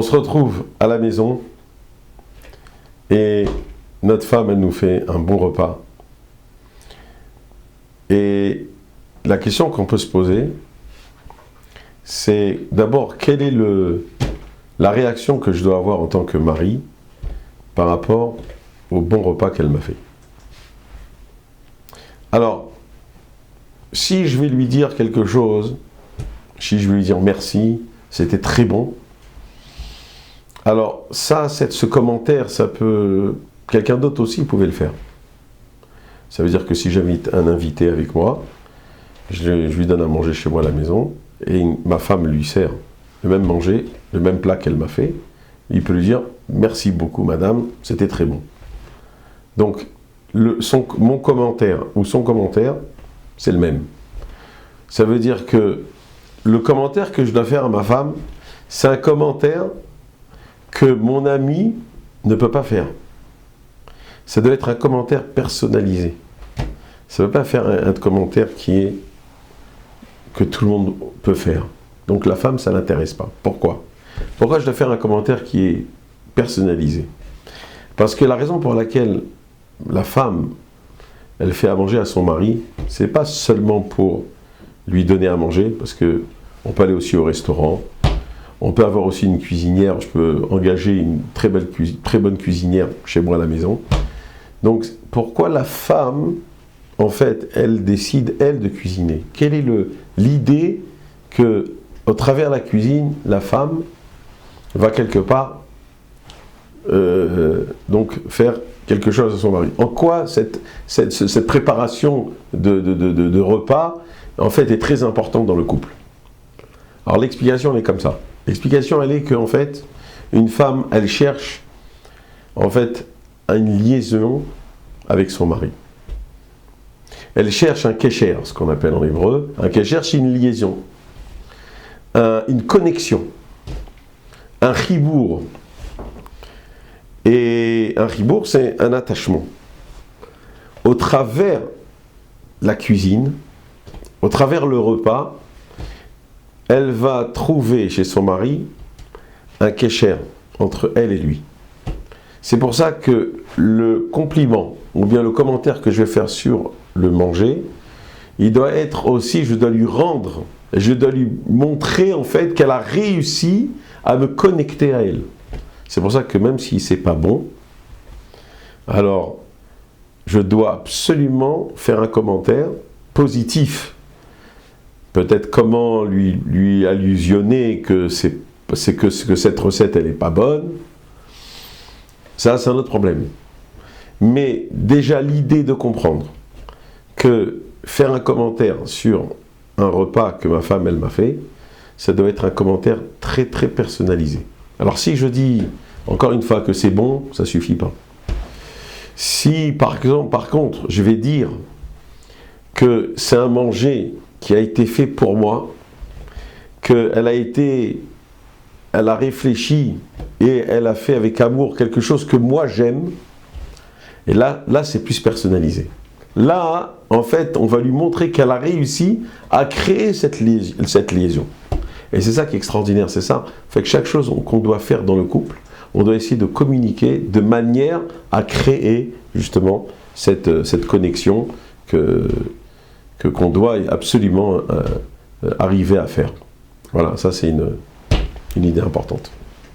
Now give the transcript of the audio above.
se retrouve à la maison et notre femme, elle nous fait un bon repas. Et la question qu'on peut se poser, c'est d'abord, quelle est la réaction que je dois avoir en tant que mari par rapport au bon repas qu'elle m'a fait. Alors, si je vais lui dire quelque chose, si je vais lui dire merci, c'était très bon, alors ce commentaire, ça peut... Quelqu'un d'autre aussi pouvait le faire. Ça veut dire que si j'invite un invité avec moi, je lui donne à manger chez moi à la maison, et ma femme lui sert le même manger, le même plat qu'elle m'a fait, il peut lui dire « Merci beaucoup madame, c'était très bon ». Donc, mon commentaire ou son commentaire, c'est le même. Ça veut dire que le commentaire que je dois faire à ma femme, c'est un commentaire que mon ami ne peut pas faire. Ça doit être un commentaire personnalisé. Ça ne veut pas faire un commentaire que tout le monde peut faire. Donc la femme, ça ne l'intéresse pas. Pourquoi ? Pourquoi je dois faire un commentaire qui est personnalisé ? Parce que la raison pour laquelle la femme, elle fait à manger à son mari, c'est pas seulement pour lui donner à manger, parce que on peut aller aussi au restaurant, on peut avoir aussi une cuisinière, je peux engager une très bonne cuisinière chez moi à la maison. Donc pourquoi la femme, en fait, elle décide, elle, de cuisiner ? Quelle est l'idée que, au travers de la cuisine, la femme va quelque part donc faire quelque chose à son mari. En quoi cette préparation de repas, en fait, est très importante dans le couple. Alors l'explication, elle est comme ça. L'explication, elle est qu'en fait, une femme, elle cherche, en fait, une liaison avec son mari. Elle cherche un kesher, ce qu'on appelle en hébreu. Un kesher, c'est une liaison, une connexion, un chibour. Et un chibour, c'est un attachement. Au travers la cuisine, au travers le repas, elle va trouver chez son mari un kesher entre elle et lui. C'est pour ça que le compliment, ou bien le commentaire que je vais faire sur le manger, il doit être aussi, je dois lui rendre, je dois lui montrer en fait qu'elle a réussi à me connecter à elle. C'est pour ça que même si c'est pas bon, alors je dois absolument faire un commentaire positif. Peut-être comment lui allusionner que cette recette elle n'est pas bonne. Ça, c'est un autre problème. Mais déjà l'idée de comprendre que faire un commentaire sur un repas que ma femme elle m'a fait, ça doit être un commentaire très très personnalisé. Alors si je dis encore une fois que c'est bon, ça suffit pas. Si par contre je vais dire que c'est un manger qui a été fait pour moi, qu'elle a réfléchi et elle a fait avec amour quelque chose que moi j'aime, et là c'est plus personnalisé. Là, en fait, on va lui montrer qu'elle a réussi à créer cette liaison. Et c'est ça qui est extraordinaire, c'est ça. Fait que chaque chose qu'on doit faire dans le couple, on doit essayer de communiquer de manière à créer justement cette connexion qu'on doit absolument arriver à faire. Voilà, ça c'est une idée importante.